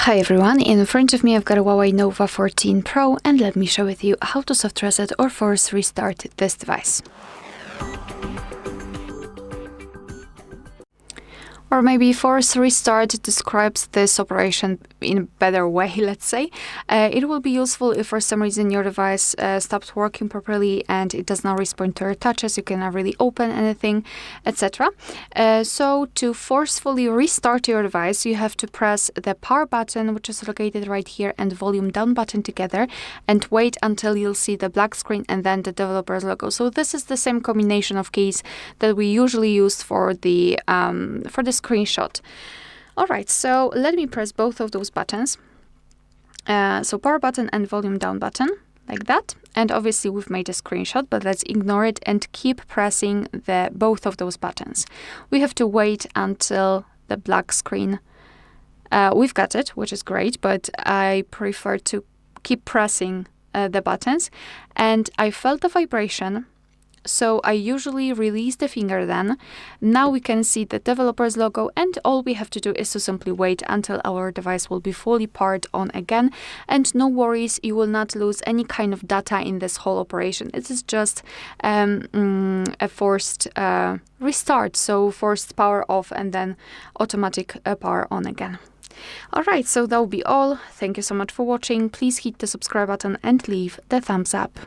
Hi everyone, in front of me I've got a HUAWEI Nova 14 Pro, and let me share with you how to soft reset or force restart this device. Or maybe force restart describes this operation in a better way, let's say. It will be useful if for some reason your device stops working properly and it does not respond to your touches, you cannot really open anything, etc. So to forcefully restart your device, you have to press the power button, which is located right here, and volume down button together, and wait until you'll see the black screen and then the developer's logo. So this is the same combination of keys that we usually use for the screenshot. All right, so let me press both of those buttons. So power button and volume down button, like that. And obviously we've made a screenshot, but let's ignore it and keep pressing both of those buttons. We have to wait until the black screen. We've got it, which is great, but I prefer to keep pressing the buttons. And I felt the vibration. So I usually release the finger then. Now we can see the developer's logo, and all we have to do is to simply wait until our device will be fully powered on again. And no worries, you will not lose any kind of data in this whole operation. It is just a forced restart, so forced power off and then automatic power on again. Alright, so that will be all. Thank you so much for watching. Please hit the subscribe button and leave the thumbs up.